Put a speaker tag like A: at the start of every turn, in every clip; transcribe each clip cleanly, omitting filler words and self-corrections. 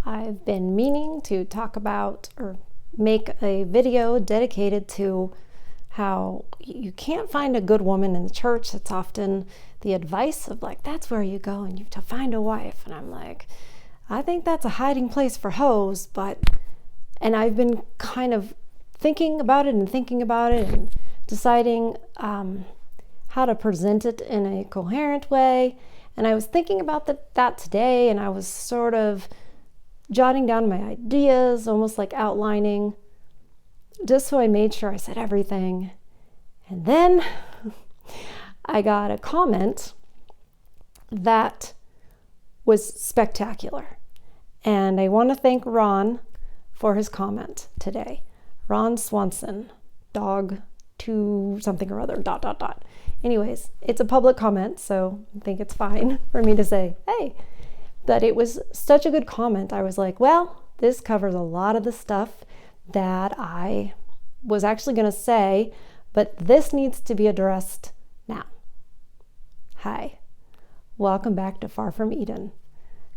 A: I've been meaning to talk about or make a video dedicated to how you can't find a good woman in the church. It's often the advice of like, that's where you go and you have to find a wife. And I'm like, I think that's a hiding place for hoes, and I've been kind of thinking about it and deciding how to present it in a coherent way. And I was thinking about that today, and I was sort of jotting down my ideas, almost like outlining, just so I made sure I said everything. And then I got a comment that was spectacular. And I want to thank Ron for his comment today. Ron Swanson, dog to something or other, ... Anyways, it's a public comment, so I think it's fine for me to say, hey, but it was such a good comment. I was like, well, this covers a lot of the stuff that I was actually going to say, but this needs to be addressed now. Hi, welcome back to Far From Eden.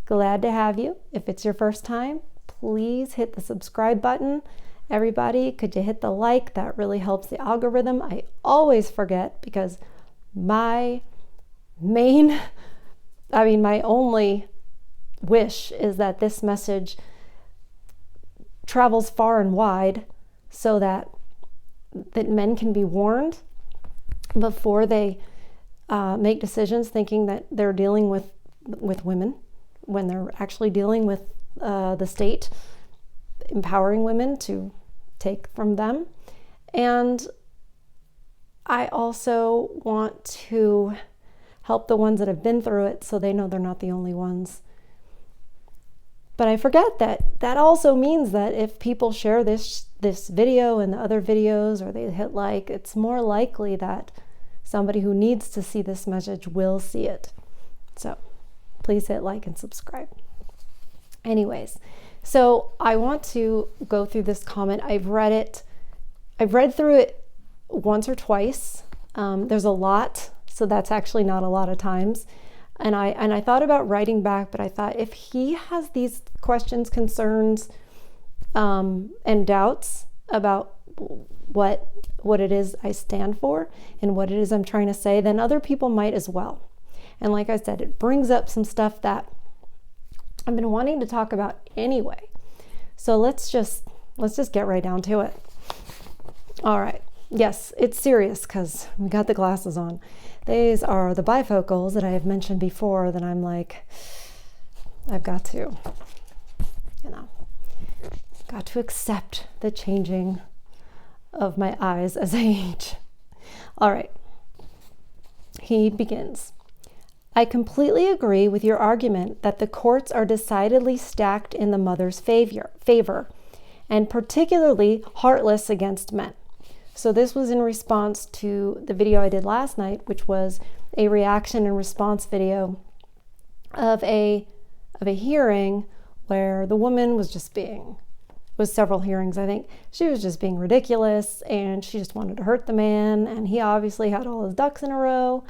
A: Glad to have you. If it's your first time, please hit the subscribe button. Everybody, could you hit the like? That really helps the algorithm. I always forget because my only wish is that this message travels far and wide so that men can be warned before they make decisions thinking that they're dealing with women when they're actually dealing with the state empowering women to take from them. And I also want to help the ones that have been through it so they know they're not the only ones. But I forget that also means that if people share this video and the other videos, or they hit like, it's more likely that somebody who needs to see this message will see it. So please hit like and subscribe. Anyways, so I want to go through this comment. I've read through it once or twice. There's a lot, so that's actually not a lot of times. And I thought about writing back, but I thought if he has these questions, concerns, and doubts about what it is I stand for and what it is I'm trying to say, then other people might as well. And like I said, it brings up some stuff that I've been wanting to talk about anyway. So let's just get right down to it. All right. Yes, it's serious because we got the glasses on. These are the bifocals that I have mentioned before that I'm like, I've got to accept the changing of my eyes as I age. All right. He begins. I completely agree with your argument that the courts are decidedly stacked in the mother's favor, and particularly heartless against men. So this was in response to the video I did last night, which was a reaction and response video of a hearing where the woman was several hearings, I think. She was just being ridiculous and she just wanted to hurt the man, and he obviously had all his ducks in a row.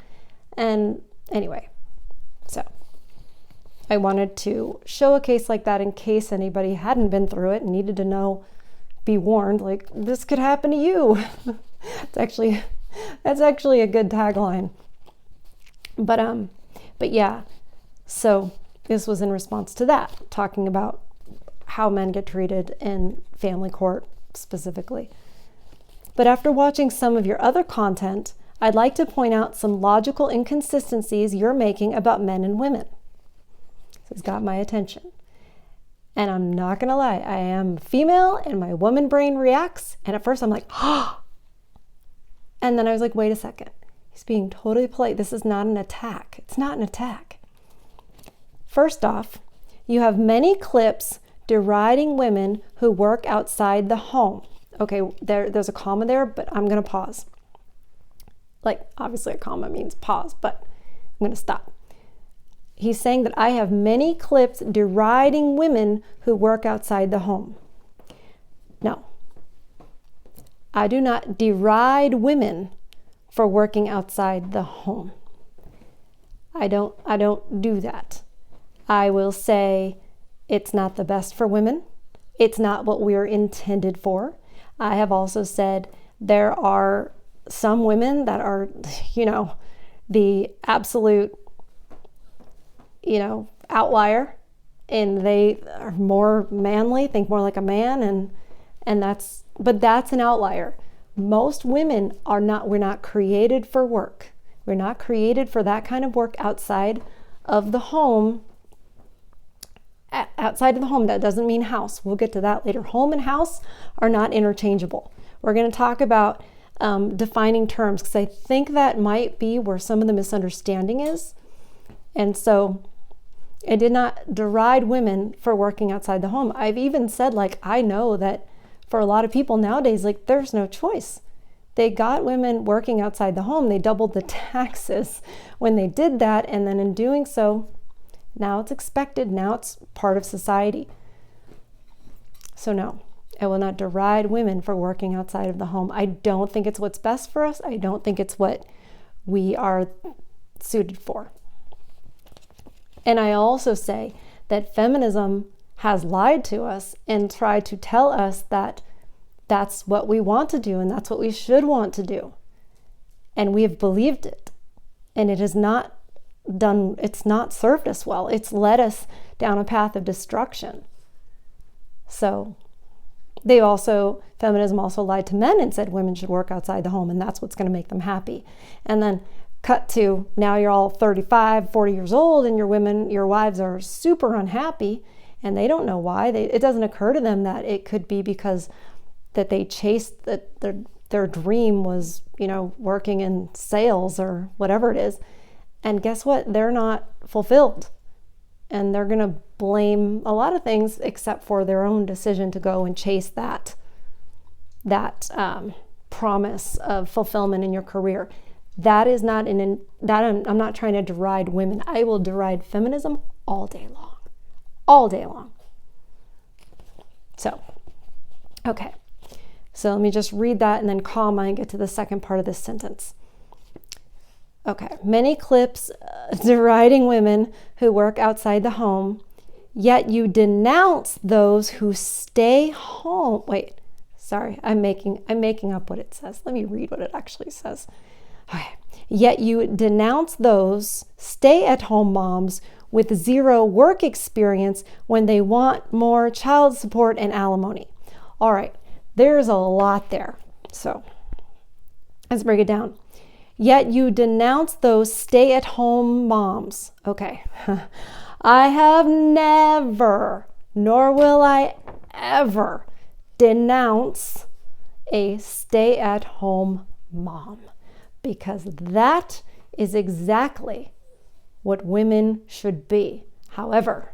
A: And anyway, so I wanted to show a case like that in case anybody hadn't been through it and needed to know, be warned, like this could happen to you. That's actually a good tagline. But yeah, so this was in response to that, talking about how men get treated in family court specifically. But after watching some of your other content, I'd like to point out some logical inconsistencies you're making about men and women. This has got my attention. And I'm not going to lie, I am female and my woman brain reacts. And at first I'm like, oh. And then I was like, wait a second. He's being totally polite. This is not an attack. It's not an attack. First off, you have many clips deriding women who work outside the home. Okay, there's a comma there, but I'm going to pause. Like, obviously a comma means pause, but I'm going to stop. He's saying that I have many clips deriding women who work outside the home. No, I do not deride women for working outside the home. I don't do that. I will say It's not the best for women. It's not what we're intended for. I have also said there are some women that are, the absolute, outlier, and they are more manly, think more like a man, and that's an outlier. Most women are not, we're not created for work. We're not created for that kind of work outside of the home. Outside of the home, that doesn't mean house. We'll get to that later. Home and house are not interchangeable. We're going to talk about defining terms, because I think that might be where some of the misunderstanding is. And so I did not deride women for working outside the home. I've even said, I know that for a lot of people nowadays, there's no choice. They got women working outside the home. They doubled the taxes when they did that. And then in doing so, now it's expected. Now it's part of society. So no, I will not deride women for working outside of the home. I don't think it's what's best for us. I don't think it's what we are suited for. And I also say that feminism has lied to us and tried to tell us that that's what we want to do and that's what we should want to do. And we have believed it. And it has not done, it's not served us well. It's led us down a path of destruction. So feminism also lied to men and said women should work outside the home and that's what's going to make them happy. And then cut to now you're all 35, 40 years old and your wives are super unhappy and they don't know why. It doesn't occur to them that it could be because that they chased that their dream was, working in sales or whatever it is. And guess what? They're not fulfilled. And they're going to blame a lot of things except for their own decision to go and chase that promise of fulfillment in your career. That is not I'm not trying to deride women. I will deride feminism all day long. All day long. So, okay. So let me just read that and then comma and get to the second part of this sentence. Okay. Many clips deriding women who work outside the home, yet you denounce those who stay home. Wait, sorry. I'm making up what it says. Let me read what it actually says. Okay. Yet you denounce those stay-at-home moms with zero work experience when they want more child support and alimony. All right, there's a lot there. So let's break it down. Yet you denounce those stay-at-home moms. Okay. I have never, nor will I ever, denounce a stay-at-home mom, because that is exactly what women should be. However,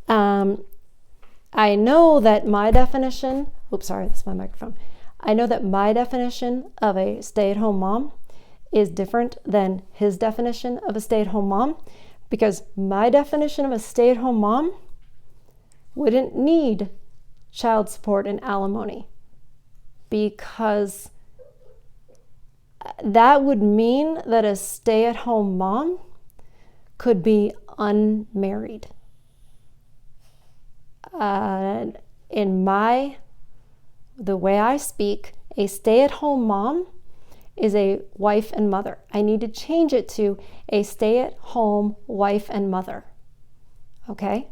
A: I know that my definition, that's my microphone. I know that my definition of a stay-at-home mom is different than his definition of a stay-at-home mom, because my definition of a stay-at-home mom wouldn't need child support and alimony, because that would mean that a stay-at-home mom could be unmarried. The way I speak, a stay-at-home mom is a wife and mother. I need to change it to a stay-at-home wife and mother. Okay?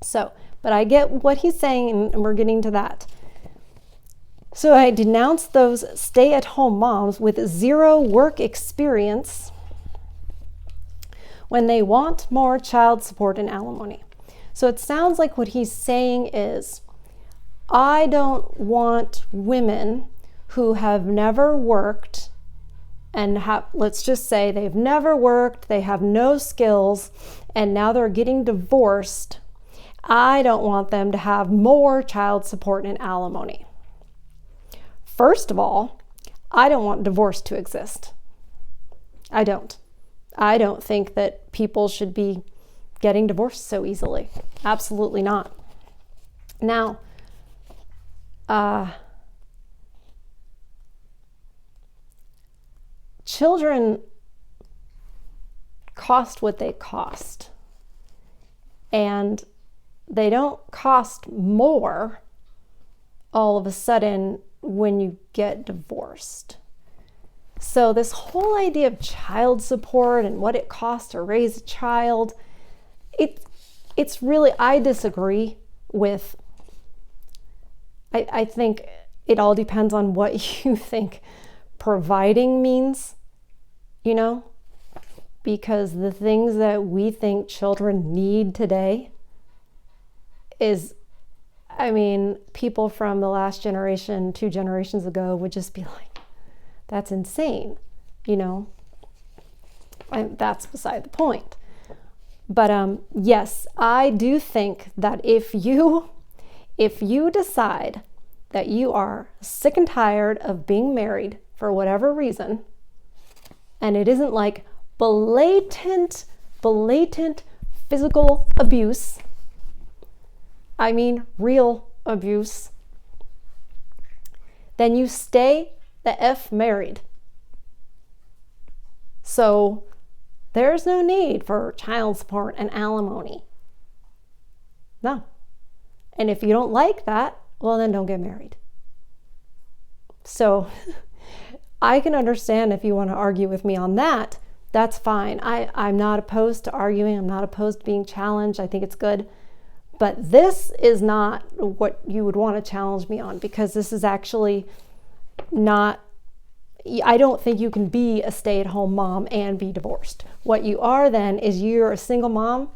A: So, but I get what he's saying, and we're getting to that. So I denounce those stay-at-home moms with zero work experience when they want more child support and alimony. So it sounds like what he's saying is, I don't want women who have never worked and let's just say they've never worked, they have no skills, and now they're getting divorced. I don't want them to have more child support and alimony. First of all, I don't want divorce to exist. I don't. I don't think that people should be getting divorced so easily. Absolutely not. Now, children cost what they cost. and they don't cost more all of a sudden when you get divorced. So this whole idea of child support and what it costs to raise a child, it's really, I disagree with, I think it all depends on what you think providing means, because the things that we think children need today is, people from the last generation, 2 generations ago would just be like, that's insane, and that's beside the point. But yes, I do think that if you decide that you are sick and tired of being married for whatever reason, and it isn't like blatant physical abuse, real abuse, then you stay the F married. So there's no need for child support and alimony. No. And if you don't like that, well, then don't get married. So I can understand if you want to argue with me on that. That's fine. I'm not opposed to arguing. I'm not opposed to being challenged. I think it's good. But this is not what you would want to challenge me on, because this is actually not, I don't think you can be a stay-at-home mom and be divorced. What you are then is you're a single mom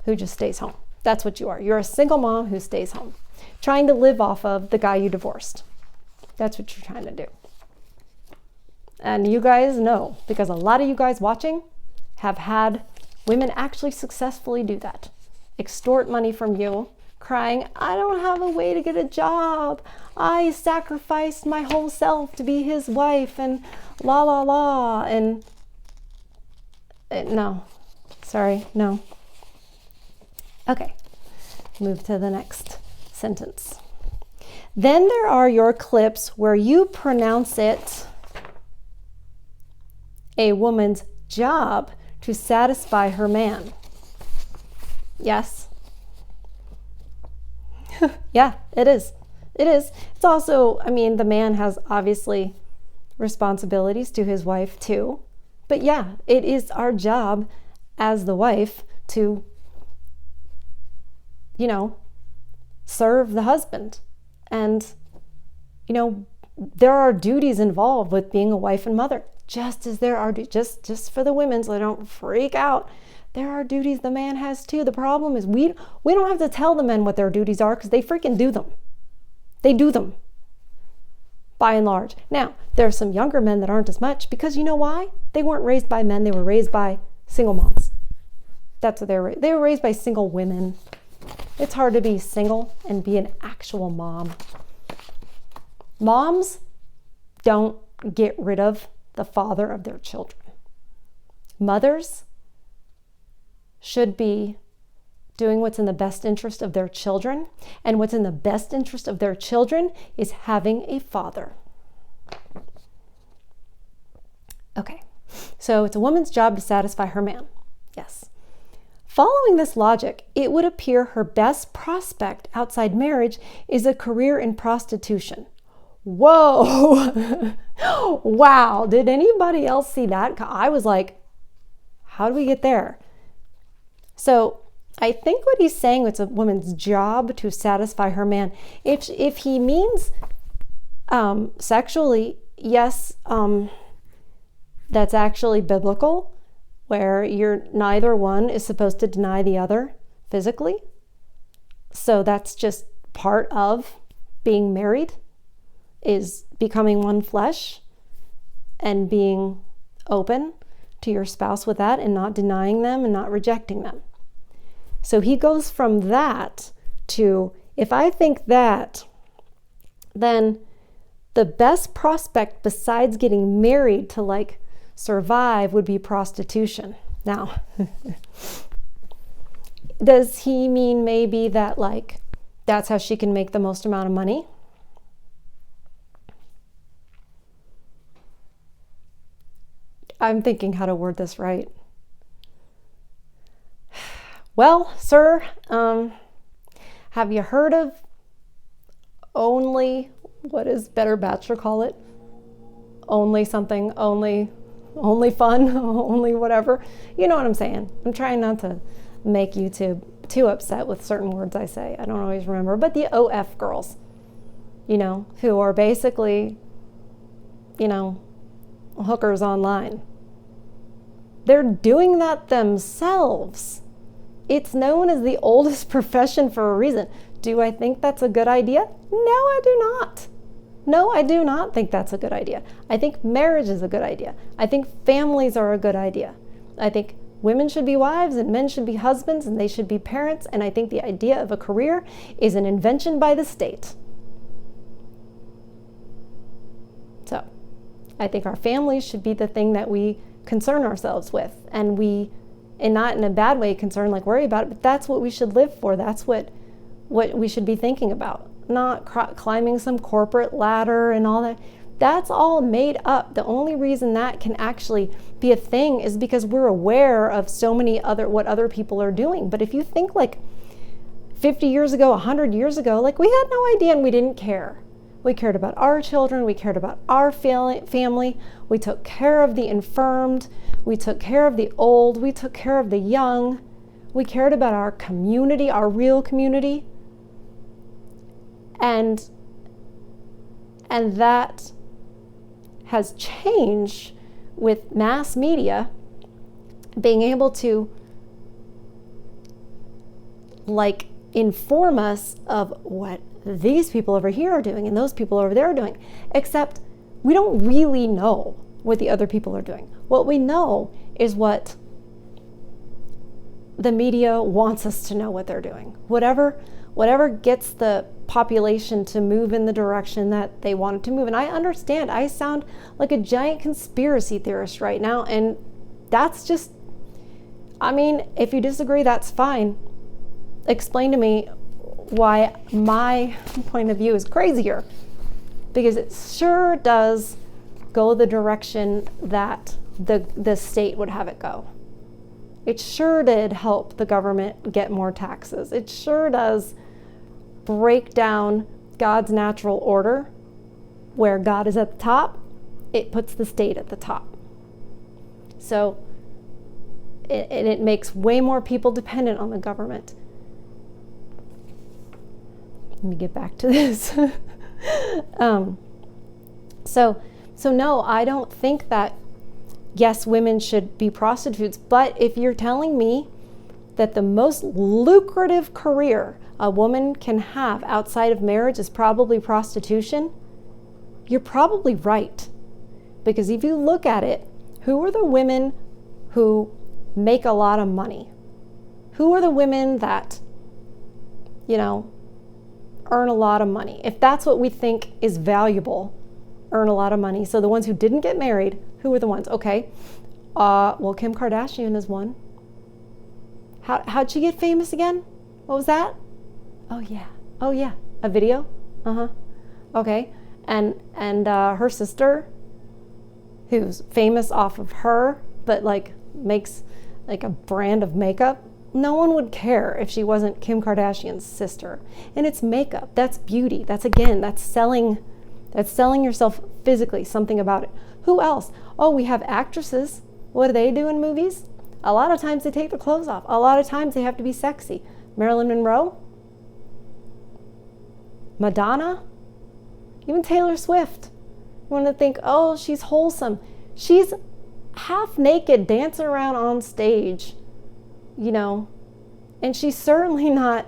A: who just stays home. That's what you are. You're a single mom who stays home, trying to live off of the guy you divorced. That's what you're trying to do. And you guys know, because a lot of you guys watching have had women actually successfully do that. Extort money from you, crying, I don't have a way to get a job. I sacrificed my whole self to be his wife, and la la la. And no, sorry, no. Okay, move to the next sentence. Then there are your clips where you pronounce it a woman's job to satisfy her man. Yes. Yeah, it is. It is. It's also, the man has obviously responsibilities to his wife too. But yeah, it is our job as the wife to, serve the husband. And, there are duties involved with being a wife and mother, just as there are, just for the women, so they don't freak out. There are duties the man has too. The problem is we don't have to tell the men what their duties are, because they freaking do them. They do them, by and large. Now, there are some younger men that aren't as much, because you know why? They weren't raised by men. They were raised by single moms. That's what they were raised by single women. It's hard to be single and be an actual mom. Moms don't get rid of the father of their children. Mothers should be doing what's in the best interest of their children, and what's in the best interest of their children is having a father. Okay, so it's a woman's job to satisfy her man. Yes. Following this logic, it would appear her best prospect outside marriage is a career in prostitution. Whoa! Wow, did anybody else see that? I was like, how do we get there? So I think what he's saying, it's a woman's job to satisfy her man. If he means sexually, yes, that's actually biblical, where neither one is supposed to deny the other physically. So that's just part of being married, is becoming one flesh and being open to your spouse with that, and not denying them and not rejecting them. So he goes from that to, if I think that, then the best prospect besides getting married to survive would be prostitution. Now, does he mean maybe that that's how she can make the most amount of money? I'm thinking how to word this right. Well, sir, have you heard of what does Better Bachelor call it? Only something, only fun, only whatever. You know what I'm saying. I'm trying not to make YouTube too upset with certain words I say. I don't always remember. But the OF girls, who are basically, hookers online. They're doing that themselves. It's known as the oldest profession for a reason. Do I think that's a good idea? No, I do not. No, I do not think that's a good idea. I think marriage is a good idea. I think families are a good idea. I think women should be wives and men should be husbands and they should be parents. And I think the idea of a career is an invention by the state. So I think our families should be the thing that we concern ourselves with, and not in a bad way concern, like worry about it, but that's what we should live for. That's what we should be thinking about, not climbing some corporate ladder and all that. That's all made up. The only reason that can actually be a thing is because we're aware of so many what other people are doing. But if you think like 50 years ago, 100 years ago, like we had no idea and we didn't care. We cared about our children. We cared about our family. We took care of the infirmed. We took care of the old. We took care of the young. We cared about our community, our real community. And that has changed with mass media being able to inform us of what these people over here are doing and those people over there are doing, except we don't really know what the other people are doing. What we know is what the media wants us to know what they're doing. Whatever gets the population to move in the direction that they want it to move. And I understand I sound like a giant conspiracy theorist right now, and that's just, if you disagree, that's fine. Explain to me why my point of view is crazier, because it sure does go the direction that the state would have it go. It sure did help the government get more taxes. It sure does break down God's natural order. Where God is at the top, it puts the state at the top. So it makes way more people dependent on the government. Let me get back to this. So no, I don't think that, yes, women should be prostitutes, but if you're telling me that the most lucrative career a woman can have outside of marriage is probably prostitution, you're probably right. Because if you look at it, who are the women who make a lot of money? Who are the women that, earn a lot of money? If that's what we think is valuable, earn a lot of money. So the ones who didn't get married, who were the ones? Okay. Well, Kim Kardashian is one. How'd she get famous again? What was that? Oh yeah. A video? Okay. And her sister, who's famous off of her, but makes a brand of makeup. No one would care if she wasn't Kim Kardashian's sister. And it's makeup. That's beauty. That's selling yourself physically, something about it. Who else? Oh, we have actresses. What do they do in movies? A lot of times they take their clothes off. A lot of times they have to be sexy. Marilyn Monroe, Madonna, even Taylor Swift. You want to think, oh, she's wholesome. She's half naked dancing around on stage, and she's certainly not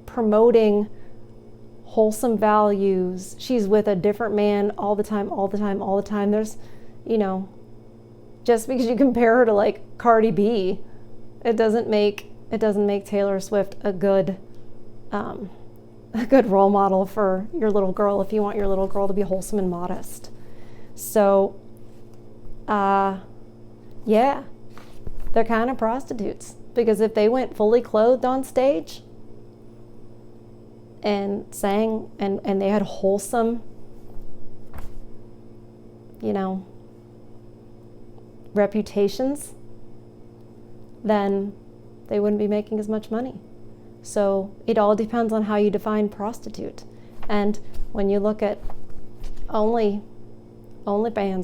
A: promoting wholesome values. She's with a different man all the time. There's, just because you compare her to Cardi B, it doesn't make Taylor Swift a good role model for your little girl if you want your little girl to be wholesome and modest. So, yeah, they're kind of prostitutes, because if they went fully clothed on stage and sang and they had wholesome, reputations, then they wouldn't be making as much money. So it all depends on how you define prostitute. And when you look at OnlyFans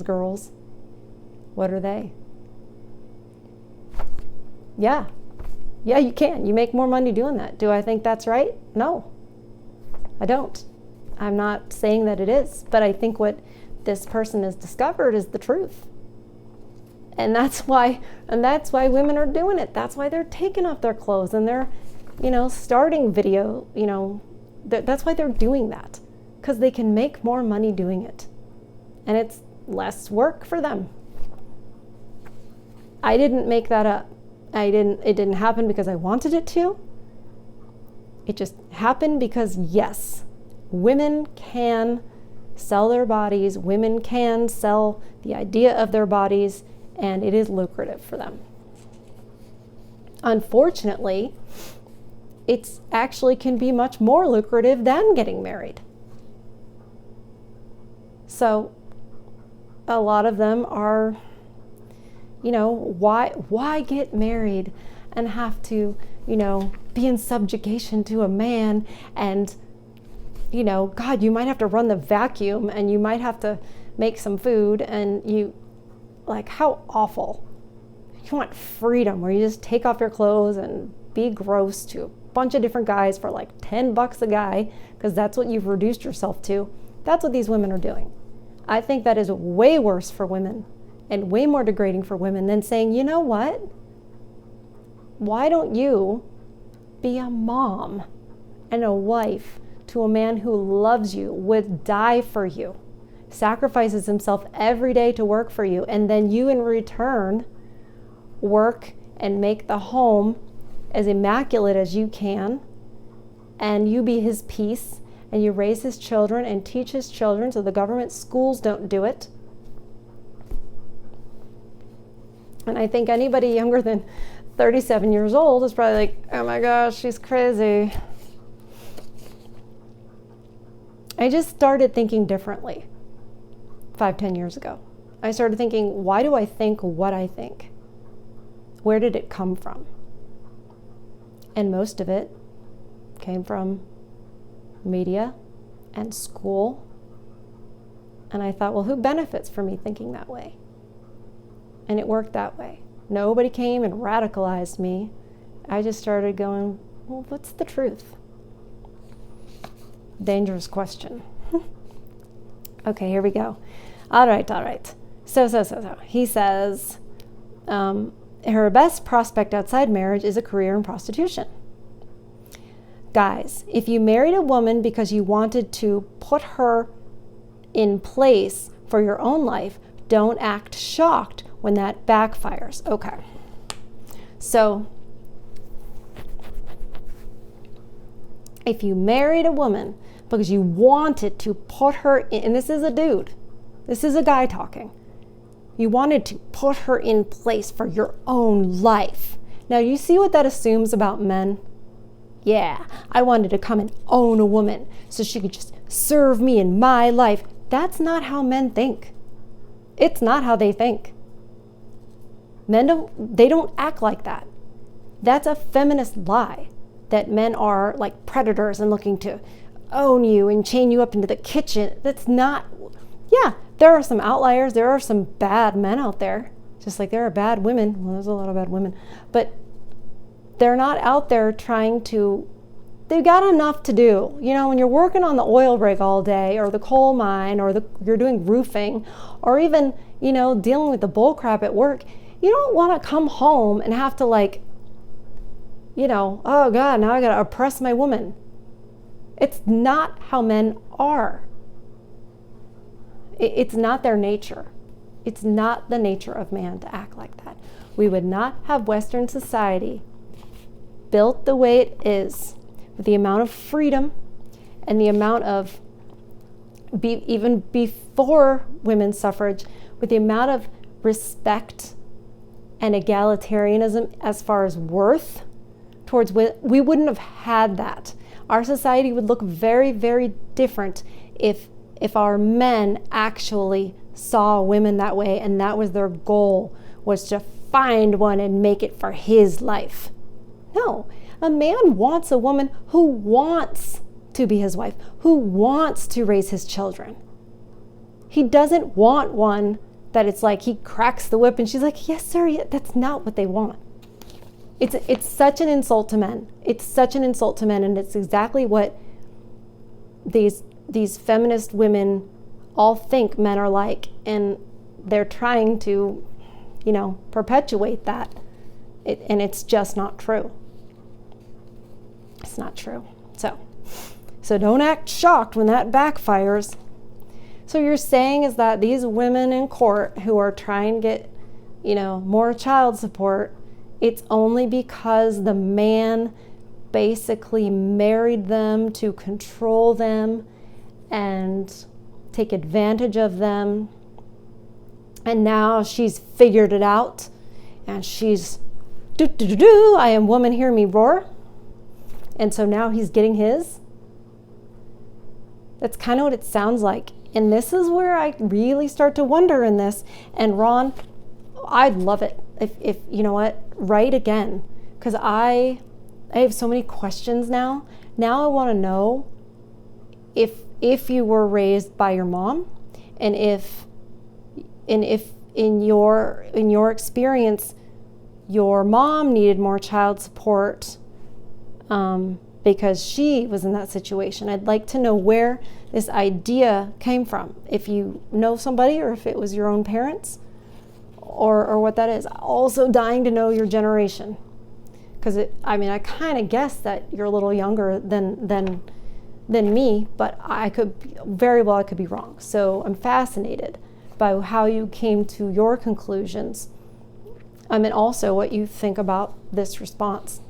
A: girls, what are they? Yeah, you can. You make more money doing that. Do I think that's right? No, I don't. I'm not saying that it is, but I think what this person has discovered is the truth. And that's why women are doing it. That's why they're taking off their clothes and they're, starting video, that's why they're doing that, because they can make more money doing it. And it's less work for them. I didn't make that up. It didn't happen because I wanted it to. It just happened because, yes, women can sell their bodies. Women can sell the idea of their bodies, and it is lucrative for them. Unfortunately, it's actually can be much more lucrative than getting married. So a lot of them are, why get married and have to, be in subjugation to a man and, God, you might have to run the vacuum and you might have to make some food and how awful. You want freedom where you just take off your clothes and be gross to a bunch of different guys for like $10 a guy, because that's what you've reduced yourself to. That's what these women are doing. I think that is way worse for women and way more degrading for women than saying, you know what? Why don't you be a mom and a wife to a man who loves you, would die for you, sacrifices himself every day to work for you, and then you in return work and make the home as immaculate as you can, and you be his peace, and you raise his children and teach his children so the government schools don't do it. And I think anybody younger than 37 years old is probably like, oh my gosh, she's crazy. I just started thinking differently 5-10 years ago. I started thinking, why do I think what I think? Where did it come from? And most of it came from media and school. And I thought, well, who benefits from me thinking that way? And it worked that way. Nobody came and radicalized me. I just started going, well, what's the truth? Dangerous question. Okay, here we go. All right. So. He says, her best prospect outside marriage is a career in prostitution. Guys, if you married a woman because you wanted to put her in place for your own life, don't act shocked when that backfires. Okay. So, if you married a woman because you wanted to put her in, and this is a dude, this is a guy talking, you wanted to put her in place for your own life. Now, you see what that assumes about men? Yeah, I wanted to come and own a woman so she could just serve me in my life. That's not how men think. It's not how they think. Men don't act like that. That's a feminist lie, that men are like predators and looking to own you and chain you up into the kitchen. That's not, yeah, there are some outliers. There are some bad men out there, just like there are bad women. Well, there's a lot of bad women, but they're not out there trying to, they've got enough to do. When you're working on the oil rig all day or the coal mine or you're doing roofing or even, dealing with the bull crap at work, you don't want to come home and have to oh God, now I got to oppress my woman. It's not how men are. It's not their nature. It's not the nature of man to act like that. We would not have Western society built the way it is, with the amount of freedom and the amount of, even before women's suffrage, with the amount of respect and egalitarianism as far as worth towards women, we wouldn't have had that. Our society would look very, very different if our men actually saw women that way, and that was their goal, was to find one and make it for his life. No, a man wants a woman who wants to be his wife, who wants to raise his children. He doesn't want one that it's like he cracks the whip and she's like, yes, sir. Yeah, that's not what they want. It's such an insult to men. It's such an insult to men, and it's exactly what these feminist women all think men are like, and they're trying to, perpetuate that. And it's just not true. It's not true. So don't act shocked when that backfires. So you're saying is that these women in court who are trying to get, more child support, it's only because the man basically married them to control them and take advantage of them. And now she's figured it out and she's I am woman, hear me roar. And so now he's getting his. That's kind of what it sounds like. And this is where I really start to wonder in this. And Ron, I'd love it if you know what, write again. Because I have so many questions now. Now I want to know if you were raised by your mom, and if in your experience your mom needed more child support because she was in that situation. I'd like to know where this idea came from. If you know somebody, or if it was your own parents, or what that is. Also dying to know your generation, because I kind of guess that you're a little younger than me, but I could be wrong. So I'm fascinated by how you came to your conclusions, and also what you think about this response.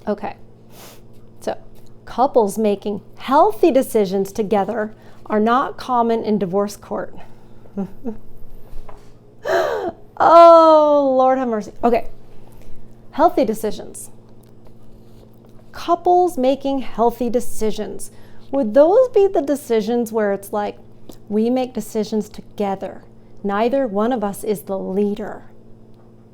A: Okay, so couples making healthy decisions together are not common in divorce court. Oh, Lord have mercy. Okay, healthy decisions. Couples making healthy decisions. Would those be the decisions where it's like, we make decisions together. Neither one of us is the leader.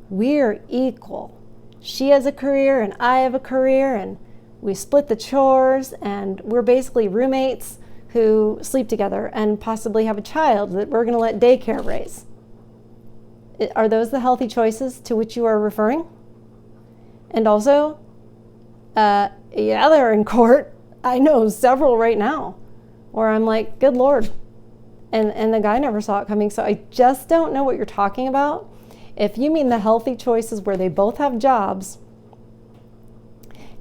A: We're equal. She has a career and I have a career, and we split the chores, and we're basically roommates who sleep together and possibly have a child that we're going to let daycare raise. Are those the healthy choices to which you are referring? And also, they're in court. I know several right now where I'm like, good Lord. And the guy never saw it coming. So I just don't know what you're talking about. If you mean the healthy choices where they both have jobs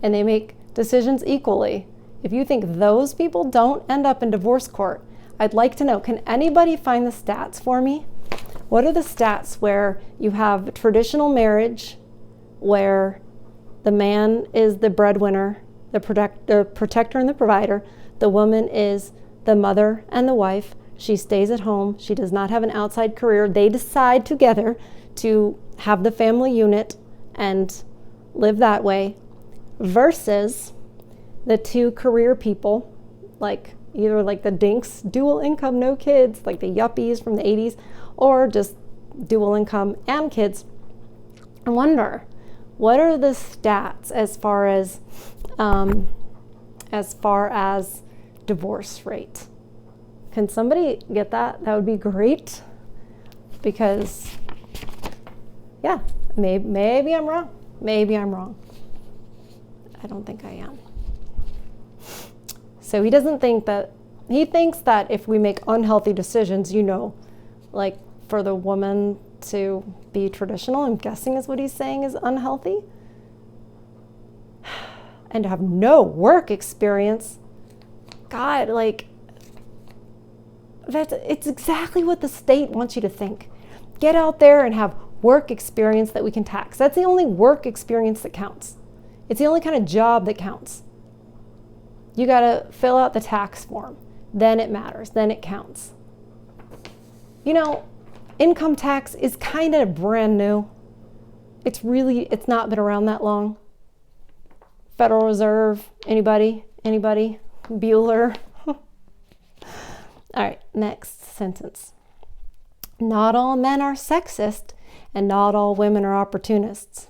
A: and they make decisions equally, if you think those people don't end up in divorce court, I'd like to know, can anybody find the stats for me? What are the stats where you have traditional marriage, where the man is the breadwinner, the protector and the provider, the woman is the mother and the wife, she stays at home, she does not have an outside career, they decide together to have the family unit and live that way, versus the two career people, like either like the dinks, dual income, no kids, like the yuppies from the 80s, or just dual income and kids. I wonder, what are the stats as far as divorce rate? Can somebody get that? That would be great, because yeah, maybe I'm wrong. Maybe I'm wrong. I don't think I am. So he thinks that if we make unhealthy decisions, like for the woman to be traditional, I'm guessing is what he's saying is unhealthy, and to have no work experience. God, it's exactly what the state wants you to think. Get out there and have work experience that we can tax. That's the only work experience that counts. It's the only kind of job that counts. You got to fill out the tax form. Then it matters. Then it counts. Income tax is kind of brand new. It's not been around that long. Federal Reserve, anybody? Bueller? All right, next sentence. Not all men are sexist, And not all women are opportunists.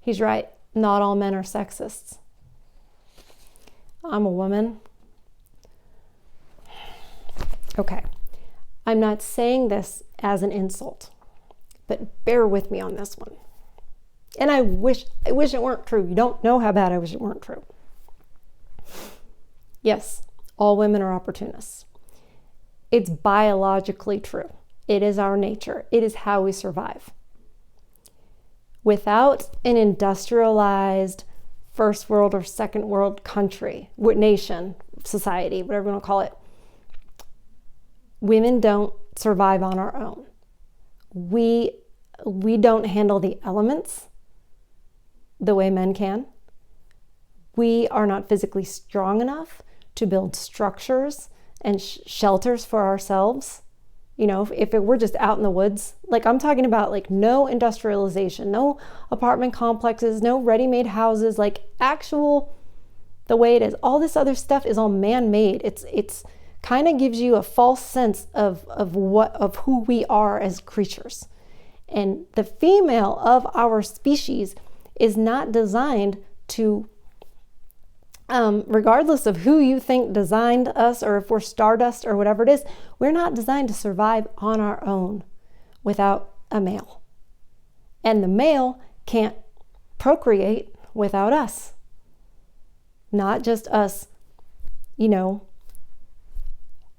A: He's right. Not all men are sexists. I'm a woman. Okay. I'm not saying this as an insult, but bear with me on this one. And I wish it weren't true. You don't know how bad I wish it weren't true. Yes, all women are opportunists. It's biologically true. It is our nature. It is how we survive. Without an industrialized first world or second world country, nation, society, whatever you want to call it, women don't survive on our own. We don't handle the elements the way men can. We are not physically strong enough to build structures and shelters for ourselves. You know, if we're just out in the woods, like I'm talking about, like no industrialization, no apartment complexes, no ready-made houses, like actual the way it is. All this other stuff is all man-made. It's kind of gives you a false sense of who we are as creatures. And the female of our species is not designed to, regardless of who you think designed us, or if we're stardust or whatever it is, we're not designed to survive on our own without a male. And the male can't procreate without us. Not just us, you know,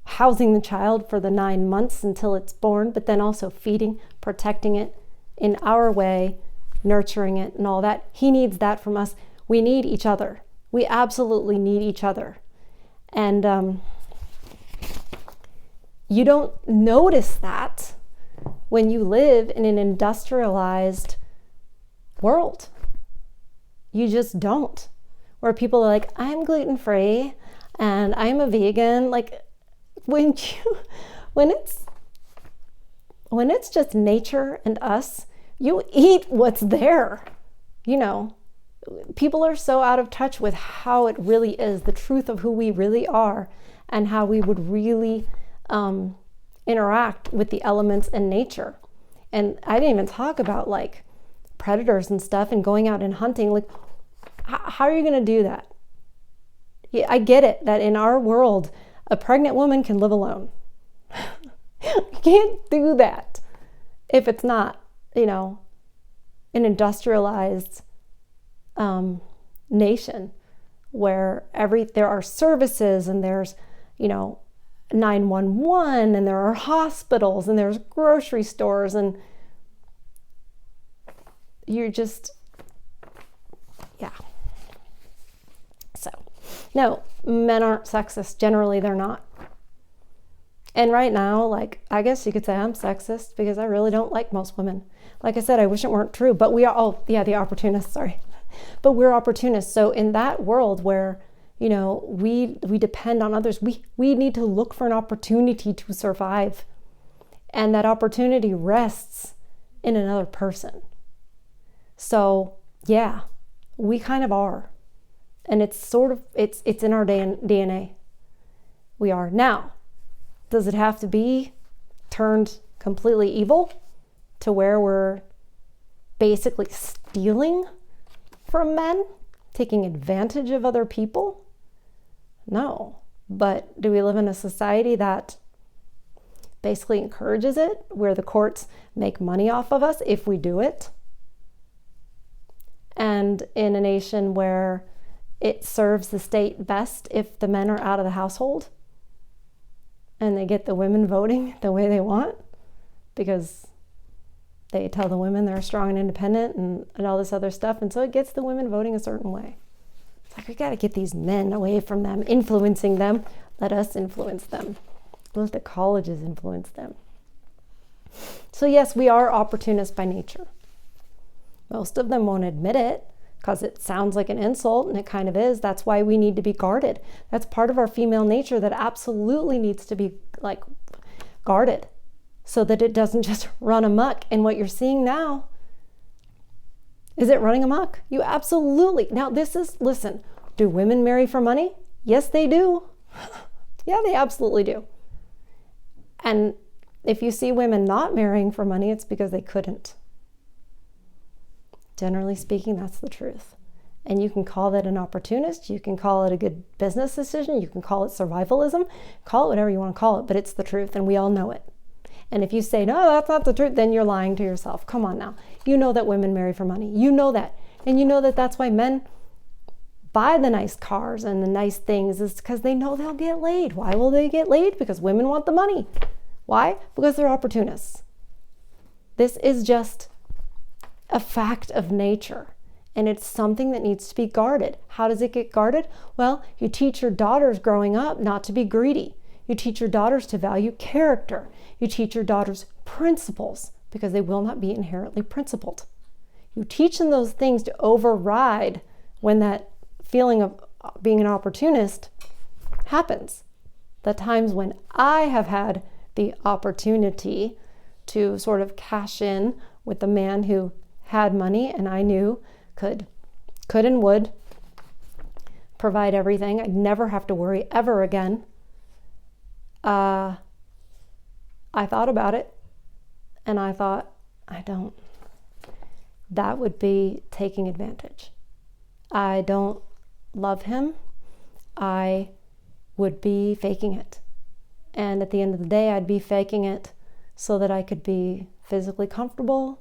A: housing the child for the 9 months until it's born, but then also feeding, protecting it in our way, nurturing it and all that. He needs that from us. We need each other. We absolutely need each other. And you don't notice that when you live in an industrialized world. You just don't. Where people are like, I'm gluten-free and I'm a vegan. Like when it's just nature and us, you eat what's there. You know, people are so out of touch with how it really is, the truth of who we really are, and how we would really interact with the elements in nature. And I didn't even talk about like predators and stuff and going out and hunting. Like, how are you going to do that? Yeah, I get it that in our world, a pregnant woman can live alone. You can't do that if it's not, you know, an industrialized nation where there are services and there's, you know, 911 and there are hospitals and there's grocery stores, and you're just, yeah. So, no, men aren't sexist. Generally, they're not. And right now, like, I guess you could say I'm sexist because I really don't like most women. Like I said, I wish it weren't true, but we are, the opportunists, sorry. But we're opportunists. So in that world where, you know, we depend on others, we need to look for an opportunity to survive. And that opportunity rests in another person. So, yeah, we kind of are. And it's sort of, it's in our DNA. We are. Now, does it have to be turned completely evil to where we're basically stealing from men, taking advantage of other people? No. But do we live in a society that basically encourages it, where the courts make money off of us if we do it? And in a nation where it serves the state best if the men are out of the household and they get the women voting the way they want because they tell the women they're strong and independent and all this other stuff. And so it gets the women voting a certain way. It's like, we got to get these men away from them, influencing them. Let us influence them. Let the colleges influence them. So yes, we are opportunists by nature. Most of them won't admit it because it sounds like an insult, and it kind of is. That's why we need to be guarded. That's part of our female nature that absolutely needs to be like guarded so that it doesn't just run amok. And what you're seeing now, is it running amok? You absolutely. Now listen, do women marry for money? Yes, they do. Yeah, they absolutely do. And If you see women not marrying for money, it's because they couldn't. Generally speaking, that's the truth. And you can call that an opportunist. You can call it a good business decision. You can call it survivalism. Call it whatever you want to call it, but it's the truth, and we all know it. And if you say, no, that's not the truth, then you're lying to yourself. Come on now. You know that women marry for money. You know that. And you know that that's why men buy the nice cars and the nice things, is because they know they'll get laid. Why will they get laid? Because women want the money. Why? Because they're opportunists. This is just a fact of nature. And it's something that needs to be guarded. How does it get guarded? Well, you teach your daughters growing up not to be greedy. You teach your daughters to value character. You teach your daughters principles, because they will not be inherently principled. You teach them those things to override when that feeling of being an opportunist happens. The times when I have had the opportunity to sort of cash in with a man who had money and I knew could and would provide everything. I'd never have to worry ever again. I thought about it and I thought, I don't. That would be taking advantage. I don't love him. I would be faking it. And at the end of the day, I'd be faking it so that I could be physically comfortable,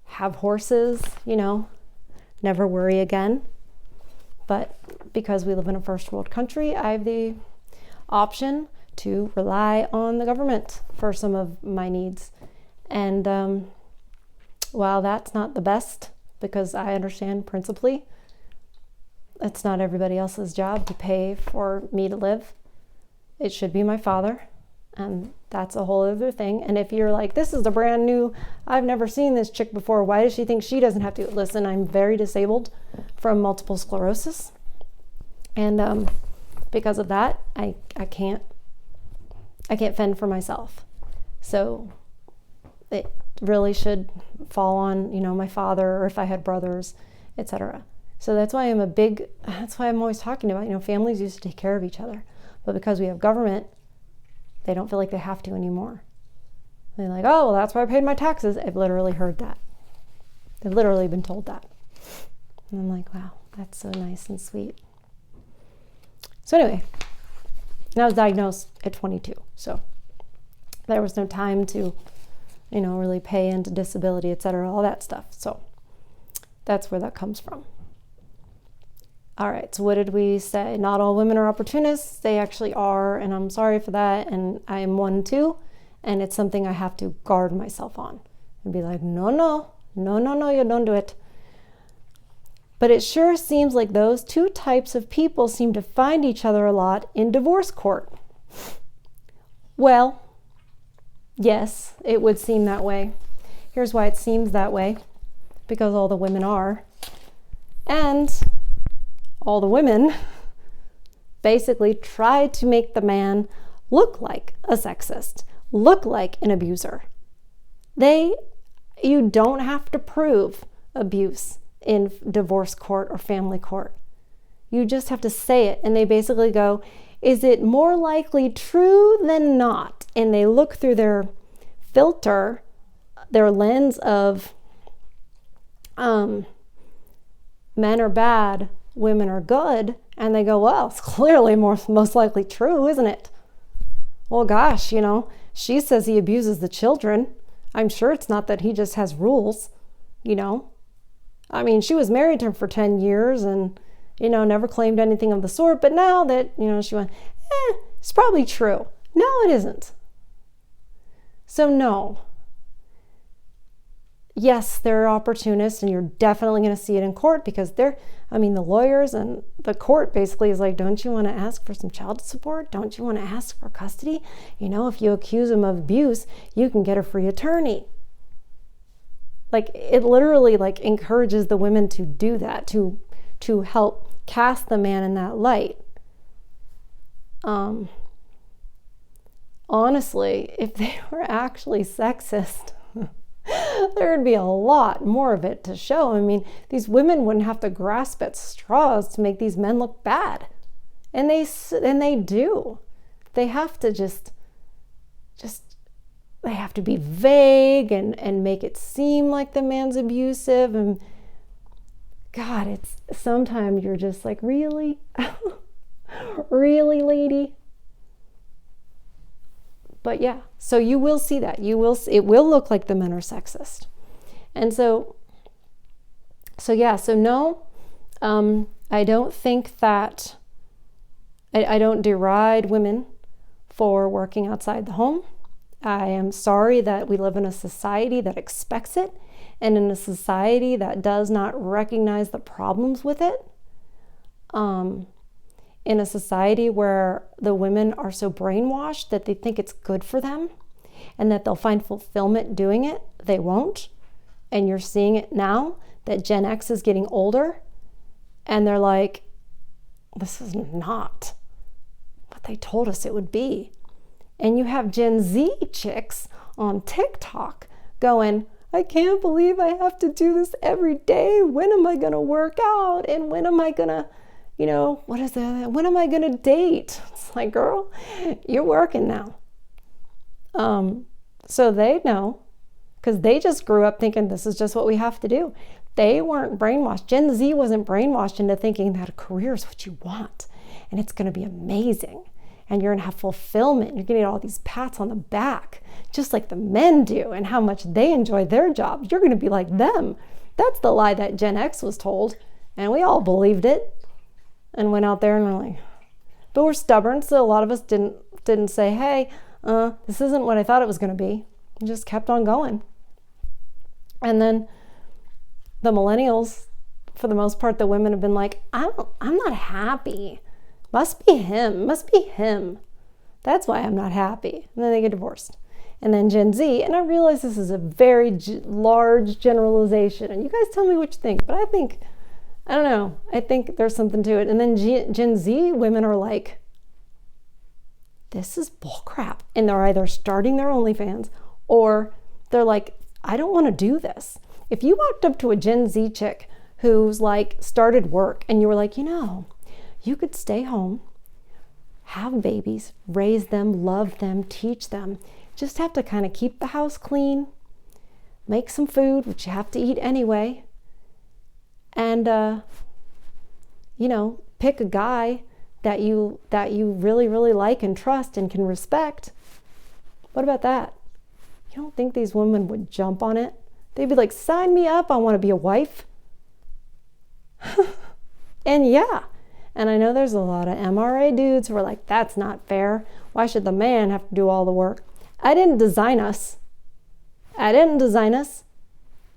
A: have horses, never worry again. But because we live in a first world country, I have the option to rely on the government for some of my needs. And while that's not the best, because I understand principally, it's not everybody else's job to pay for me to live. It should be my father. And that's a whole other thing. And if you're like, this is a brand new, I've never seen this chick before, why does she think she doesn't have to? Listen, I'm very disabled from multiple sclerosis. And because of that, I can't fend for myself. So it really should fall on, my father, or if I had brothers, etc. So that's why I'm always talking about, families used to take care of each other. But because we have government, they don't feel like they have to anymore. They're like, oh, well, that's why I paid my taxes. I've literally heard that. I've literally been told that. And I'm like, wow, that's so nice and sweet. So anyway, I was diagnosed at 22. So there was no time to, really pay into disability, et cetera, all that stuff. So that's where that comes from. All right, so what did we say? Not all women are opportunists. They actually are, and I'm sorry for that, and I am one too, and it's something I have to guard myself on and be like, no, you don't do it. But it sure seems like those two types of people seem to find each other a lot in divorce court. Well, yes, it would seem that way. Here's why it seems that way. Because all the women are. And all the women basically try to make the man look like a sexist, look like an abuser. You don't have to prove abuse in divorce court or family court. You just have to say it. And they basically go, is it more likely true than not? And they look through their filter, their lens of men are bad, women are good, and they go, well, it's clearly most likely true, isn't it? Well, gosh, she says he abuses the children. I'm sure it's not that he just has rules, I mean, she was married to him for 10 years and, never claimed anything of the sort, but now that, she went, it's probably true. No, it isn't. So no. Yes, there are opportunists, and you're definitely going to see it in court because the lawyers and the court basically is like, don't you want to ask for some child support? Don't you want to ask for custody? If you accuse him of abuse, you can get a free attorney. Like, it literally encourages the women to do that, to help cast the man in that light. Honestly, if they were actually sexist, there would be a lot more of it to show. I mean, these women wouldn't have to grasp at straws to make these men look bad. And they do. They have to just they have to be vague and make it seem like the man's abusive. And God, it's sometimes you're just like, really? Really, lady? But yeah, so you will see that. It will look like the men are sexist. And so no, I don't think that, I don't deride women for working outside the home. I am sorry that we live in a society that expects it, and in a society that does not recognize the problems with it. In a society where the women are so brainwashed that they think it's good for them and that they'll find fulfillment doing it, they won't. And you're seeing it now that Gen X is getting older and they're like, this is not what they told us it would be. And you have Gen Z chicks on TikTok going, I can't believe I have to do this every day. When am I going to work out? And when am I going to, what is that? When am I going to date? It's like, girl, you're working now. So they know, because they just grew up thinking this is just what we have to do. They weren't brainwashed. Gen Z wasn't brainwashed into thinking that a career is what you want and it's going to be amazing and you're going to have fulfillment. You're going to get all these pats on the back, just like the men do, and how much they enjoy their jobs. You're going to be like them. That's the lie that Gen X was told, and we all believed it and went out there and were like, but we're stubborn, so a lot of us didn't say, hey, this isn't what I thought it was going to be. We just kept on going. And then the millennials, for the most part, the women have been like, I'm not happy. Must be him. That's why I'm not happy. And then they get divorced. And then Gen Z, and I realize this is a very large generalization, and you guys tell me what you think, but I don't know, I think there's something to it. And then Gen Z women are like, this is bullcrap. And they're either starting their OnlyFans or they're like, I don't want to do this. If you walked up to a Gen Z chick who's like started work and you were like, you could stay home, have babies, raise them, love them, teach them, just have to kind of keep the house clean, make some food, which you have to eat anyway, and, pick a guy that you really, really like and trust and can respect. What about that? You don't think these women would jump on it? They'd be like, sign me up, I want to be a wife. And yeah, and I know there's a lot of MRA dudes who are like, that's not fair. Why should the man have to do all the work? I didn't design us.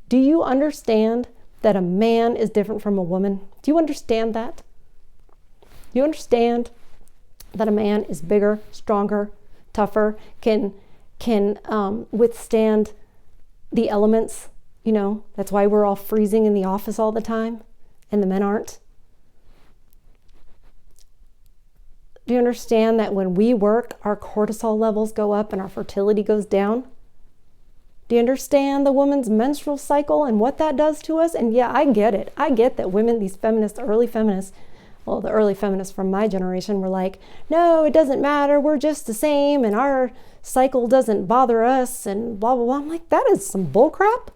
A: Do you understand that a man is different from a woman? Do you understand that? Do you understand that a man is bigger, stronger, tougher, can withstand the elements? That's why we're all freezing in the office all the time and the men aren't. Do you understand that when we work, our cortisol levels go up and our fertility goes down? Do you understand the woman's menstrual cycle and what that does to us? And yeah, I get it. I get that women, these feminists, the early feminists from my generation were like, no, it doesn't matter. We're just the same and our cycle doesn't bother us and blah, blah, blah. I'm like, that is some bullcrap.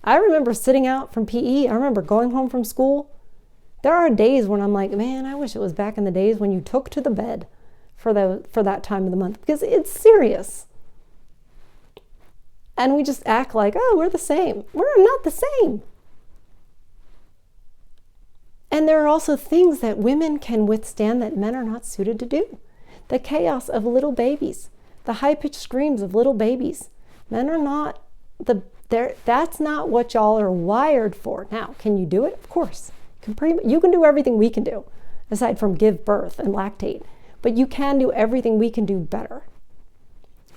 A: I remember sitting out from PE. I remember going home from school. There are days when I'm like, man, I wish it was back in the days when you took to the bed for that time of the month, because it's serious. And we just act like, oh, we're the same. We're not the same. And there are also things that women can withstand that men are not suited to do. The chaos of little babies, the high-pitched screams of little babies. Men are not that's not what y'all are wired for. Now, can you do it? Of course. You can do everything we can do, aside from give birth and lactate. But you can do everything we can do better.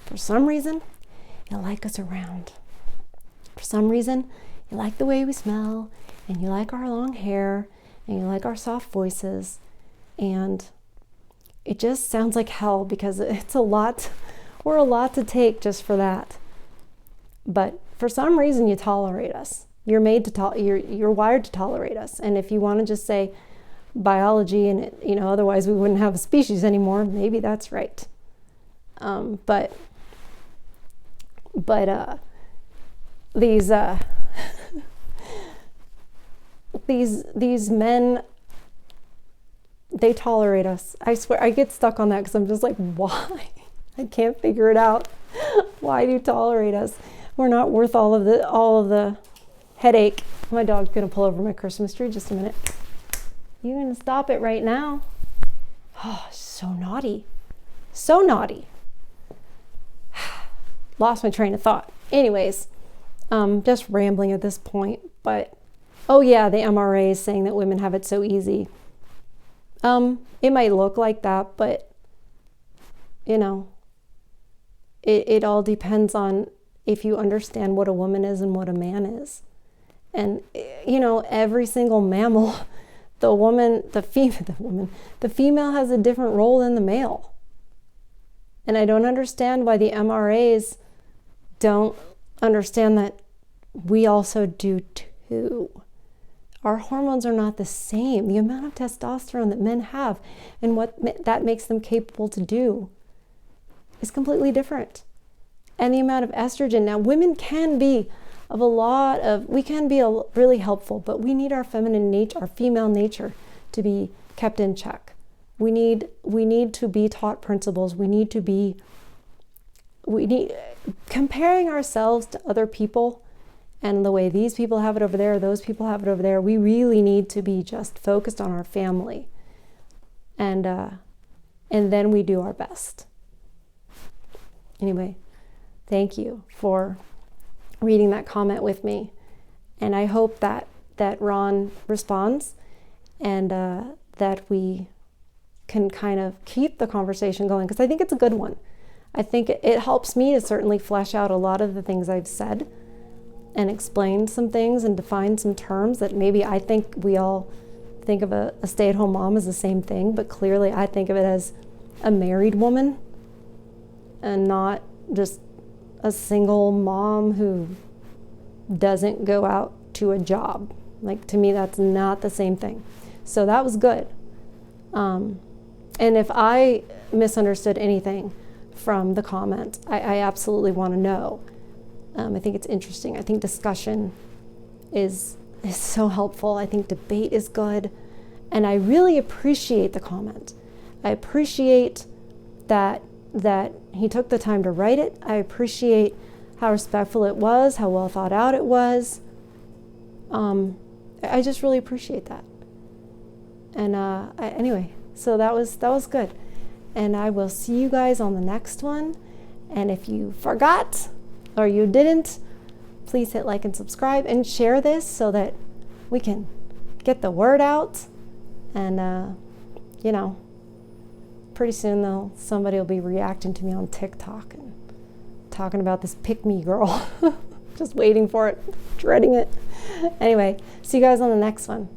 A: For some reason, you like us around. For some reason, you like the way we smell, and you like our long hair, and you like our soft voices, and it just sounds like hell because it's a lot. We're a lot to take just for that. But for some reason, you tolerate us. You're made to you're wired to tolerate us. And if you want to just say biology and otherwise we wouldn't have a species anymore, maybe that's right. But But these men, they tolerate us. I swear, I get stuck on that because I'm just like, why? I can't figure it out. Why do you tolerate us? We're not worth all of the headache. My dog's gonna pull over my Christmas tree. Just a minute. You gonna stop it right now? Oh, so naughty. So naughty. Lost my train of thought. Anyways, just rambling at this point. But, oh yeah, the MRA is saying that women have it so easy. It might look like that, but, you know, it all depends on if you understand what a woman is and what a man is. And, you know, every single mammal, the female has a different role than the male. And I don't understand why the MRAs don't understand that we also do too. Our hormones are not the same. The amount of testosterone that men have and what that makes them capable to do is completely different. And the amount of estrogen. Now, women can be really helpful, but we need our feminine nature, our female nature, to be kept in check. We need to be taught principles. We need comparing ourselves to other people and the way these people have it over there, those people have it over there. We really need to be just focused on our family, and then we do our best. Anyway, thank you for reading that comment with me, and I hope that Ron responds, and that we can kind of keep the conversation going, because I think it's a good one. I think it helps me to certainly flesh out a lot of the things I've said and explain some things and define some terms that maybe I think we all think of a stay-at-home mom as the same thing, but clearly I think of it as a married woman and not just a single mom who doesn't go out to a job. Like, to me, that's not the same thing. So that was good. And if I misunderstood anything from the comment, I absolutely want to know. I think it's interesting. I think discussion is so helpful. I think debate is good. And I really appreciate the comment. I appreciate that he took the time to write it. I appreciate how respectful it was, how well thought out it was. I just really appreciate that. And anyway, so that was good. And I will see you guys on the next one. And if you forgot or you didn't, please hit like and subscribe and share this so that we can get the word out. And, pretty soon somebody will be reacting to me on TikTok and talking about this pick-me girl. Just waiting for it, dreading it. Anyway, see you guys on the next one.